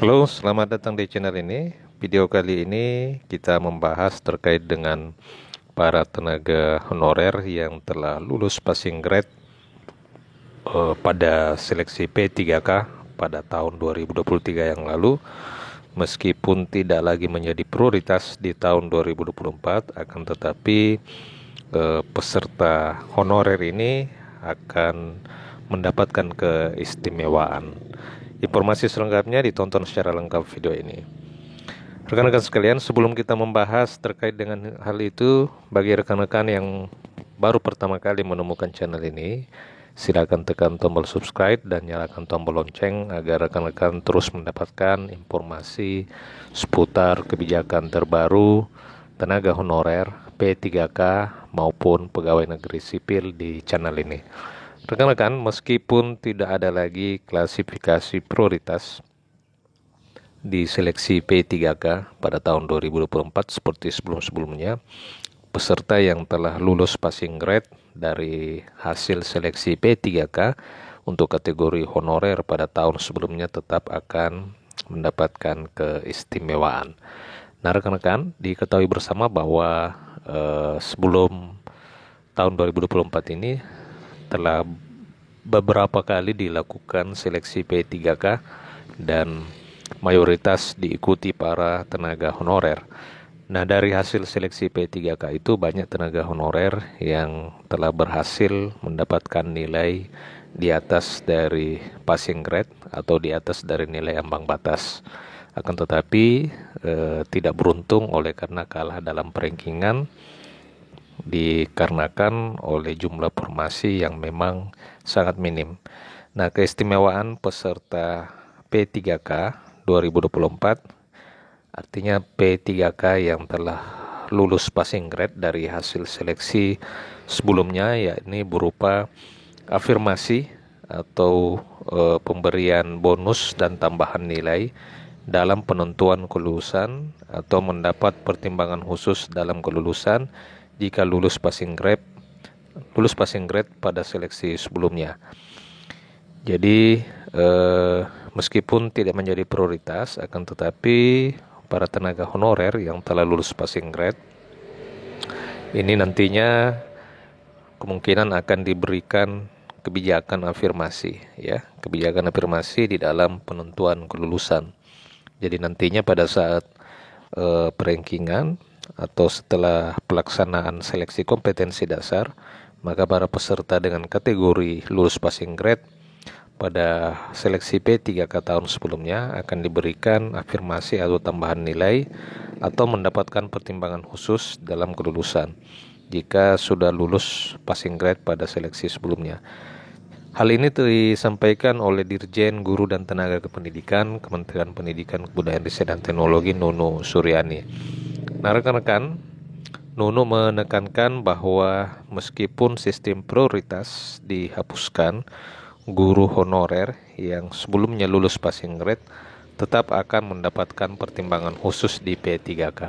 Halo, selamat datang di channel ini. Video kali ini kita membahas terkait dengan para tenaga honorer yang telah lulus passing grade pada seleksi P3K pada tahun 2023 yang lalu. Meskipun tidak lagi menjadi prioritas di tahun 2024, akan tetapi peserta honorer ini akan mendapatkan keistimewaan. Informasi selengkapnya ditonton secara lengkap video ini. Rekan-rekan sekalian, sebelum kita membahas terkait dengan hal itu, bagi rekan-rekan yang baru pertama kali menemukan channel ini, silakan tekan tombol subscribe dan nyalakan tombol lonceng agar rekan-rekan terus mendapatkan informasi seputar kebijakan terbaru tenaga honorer, P3K maupun pegawai negeri sipil di channel ini. Rekan-rekan, meskipun tidak ada lagi klasifikasi prioritas di seleksi P3K pada tahun 2024 seperti sebelum-sebelumnya, peserta yang telah lulus passing grade dari hasil seleksi P3K untuk kategori honorer pada tahun sebelumnya tetap akan mendapatkan keistimewaan. Nah, rekan-rekan, diketahui bersama bahwa sebelum tahun 2024 ini telah beberapa kali dilakukan seleksi P3K dan mayoritas diikuti para tenaga honorer. Nah, dari hasil seleksi P3K itu banyak tenaga honorer yang telah berhasil mendapatkan nilai di atas dari passing grade atau di atas dari nilai ambang batas. Akan tetapi tidak beruntung oleh karena kalah dalam rankingan dikarenakan oleh jumlah formasi yang memang sangat minim. Nah, keistimewaan peserta P3K 2024 artinya P3K yang telah lulus passing grade dari hasil seleksi sebelumnya, yakni berupa afirmasi atau pemberian bonus dan tambahan nilai dalam penentuan kelulusan atau mendapat pertimbangan khusus dalam kelulusan jika lulus passing grade pada seleksi sebelumnya. Jadi meskipun tidak menjadi prioritas, akan tetapi para tenaga honorer yang telah lulus passing grade ini nantinya kemungkinan akan diberikan kebijakan afirmasi, ya, kebijakan afirmasi di dalam penentuan kelulusan. Jadi nantinya pada saat perankingan atau setelah pelaksanaan seleksi kompetensi dasar, maka para peserta dengan kategori lulus passing grade pada seleksi P3K tahun sebelumnya akan diberikan afirmasi atau tambahan nilai atau mendapatkan pertimbangan khusus dalam kelulusan jika sudah lulus passing grade pada seleksi sebelumnya. Hal ini disampaikan oleh Dirjen Guru dan Tenaga Kependidikan Kementerian Pendidikan Kebudayaan Riset dan Teknologi Nunu Suryani. Nah, rekan-rekan, Nunu menekankan bahwa meskipun sistem prioritas dihapuskan, guru honorer yang sebelumnya lulus passing grade tetap akan mendapatkan pertimbangan khusus di P3K.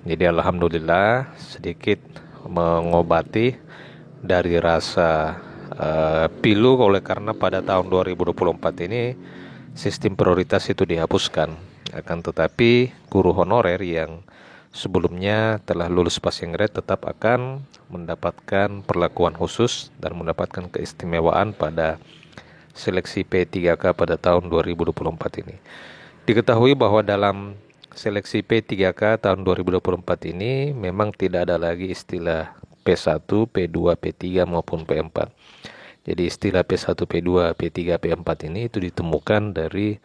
Jadi alhamdulillah sedikit mengobati dari rasa pilu oleh karena pada tahun 2024 ini sistem prioritas itu dihapuskan. Akan tetapi guru honorer yang sebelumnya telah lulus passing grade tetap akan mendapatkan perlakuan khusus dan mendapatkan keistimewaan pada seleksi P3K pada tahun 2024 ini. Diketahui bahwa dalam seleksi P3K tahun 2024 ini memang tidak ada lagi istilah P1, P2, P3 maupun P4. Jadi istilah P1, P2, P3, P4 ini itu ditemukan dari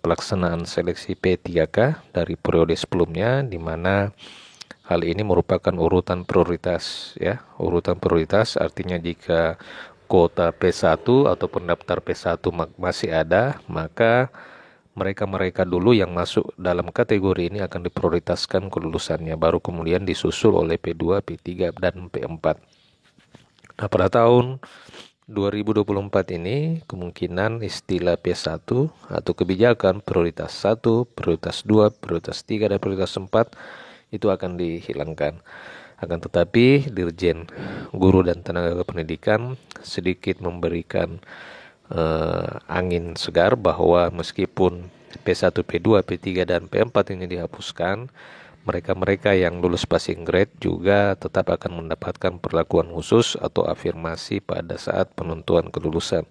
pelaksanaan seleksi P3K dari periode sebelumnya, di mana hal ini merupakan urutan prioritas, ya. Urutan prioritas artinya jika kuota P1 atau pendaftar P1 masih ada, maka mereka dulu yang masuk dalam kategori ini akan diprioritaskan kelulusannya, baru kemudian disusul oleh P2, P3, dan P4. Nah, pada tahun 2024 ini kemungkinan istilah P1 atau kebijakan prioritas 1, prioritas 2, prioritas 3, dan prioritas 4 itu akan dihilangkan. Akan tetapi Dirjen Guru dan Tenaga Kependidikan sedikit memberikan angin segar bahwa meskipun P1, P2, P3, dan P4 ini dihapuskan, mereka-mereka yang lulus passing grade juga tetap akan mendapatkan perlakuan khusus atau afirmasi pada saat penentuan kelulusan.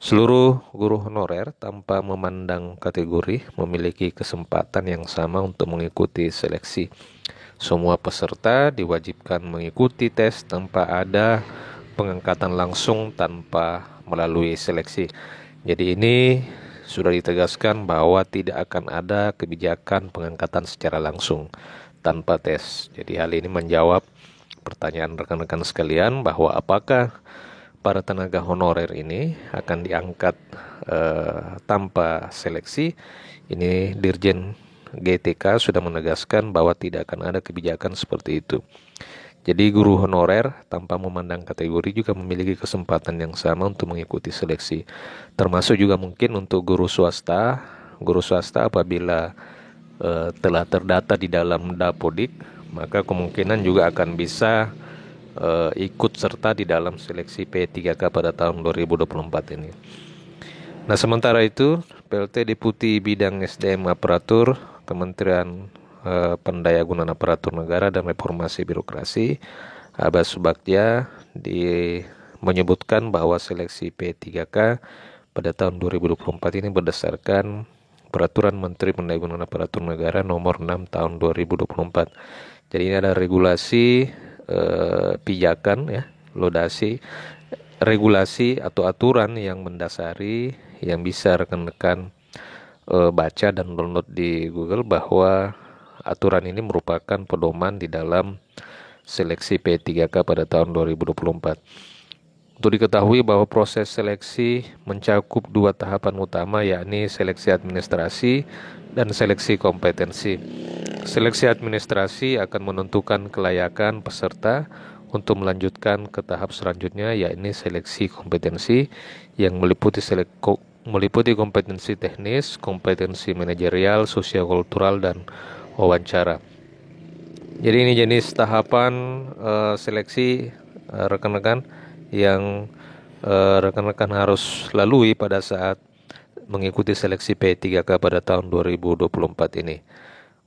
Seluruh guru honorer tanpa memandang kategori memiliki kesempatan yang sama untuk mengikuti seleksi. Semua peserta diwajibkan mengikuti tes tanpa ada pengangkatan langsung tanpa melalui seleksi. Jadi ini sudah ditegaskan bahwa tidak akan ada kebijakan pengangkatan secara langsung tanpa tes. Jadi hal ini menjawab pertanyaan rekan-rekan sekalian bahwa apakah para tenaga honorer ini akan diangkat tanpa seleksi. Ini Dirjen GTK sudah menegaskan bahwa tidak akan ada kebijakan seperti itu. Jadi guru honorer tanpa memandang kategori juga memiliki kesempatan yang sama untuk mengikuti seleksi. Termasuk juga mungkin untuk guru swasta. Guru swasta apabila telah terdata di dalam Dapodik, maka kemungkinan juga akan bisa ikut serta di dalam seleksi P3K pada tahun 2024 ini. Nah, sementara itu PLT Deputi Bidang SDM Aparatur Kementerian Pendayagunaan Aparatur Negara dan Reformasi Birokrasi Abbas Subagja menyebutkan bahwa seleksi P3K pada tahun 2024 ini berdasarkan Peraturan Menteri Pendayagunaan Aparatur Negara Nomor 6 Tahun 2024. Jadi ini ada regulasi pijakan ya, regulasi atau aturan yang mendasari yang bisa rekan-rekan baca dan download di Google bahwa aturan ini merupakan pedoman di dalam seleksi P3K pada tahun 2024. Untuk diketahui bahwa proses seleksi mencakup 2 tahapan utama, yakni seleksi administrasi dan seleksi kompetensi. Seleksi administrasi akan menentukan kelayakan peserta untuk melanjutkan ke tahap selanjutnya, yakni seleksi kompetensi yang meliputi kompetensi teknis, kompetensi manajerial, sosiokultural, dan wawancara. Jadi ini jenis tahapan seleksi rekan-rekan yang rekan-rekan harus lalui pada saat mengikuti seleksi P3K pada tahun 2024 ini.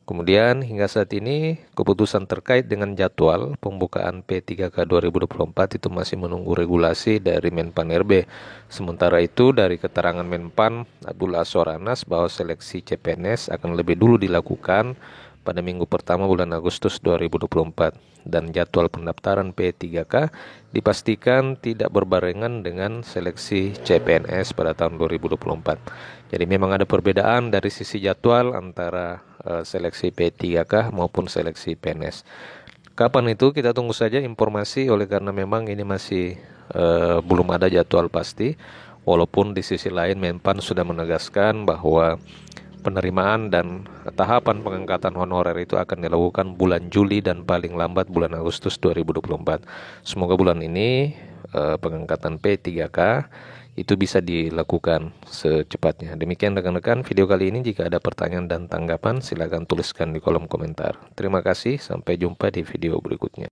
Kemudian hingga saat ini keputusan terkait dengan jadwal pembukaan P3K 2024 itu masih menunggu regulasi dari Menpan RB. Sementara itu dari keterangan Menpan Abdullah Azwar Anas bahwa seleksi CPNS akan lebih dulu dilakukan pada minggu pertama bulan Agustus 2024 dan jadwal pendaftaran P3K dipastikan tidak berbarengan dengan seleksi CPNS pada tahun 2024. Jadi memang ada perbedaan dari sisi jadwal antara seleksi P3K maupun seleksi PNS. Kapan itu kita tunggu saja informasi, oleh karena memang ini masih belum ada jadwal pasti. Walaupun di sisi lain Menpan sudah menegaskan bahwa penerimaan dan tahapan pengangkatan honorer itu akan dilakukan bulan Juli dan paling lambat bulan Agustus 2024. Semoga bulan ini pengangkatan P3K itu bisa dilakukan secepatnya. Demikian rekan-rekan video kali ini. Jika ada pertanyaan dan tanggapan silakan tuliskan di kolom komentar. Terima kasih, sampai jumpa di video berikutnya.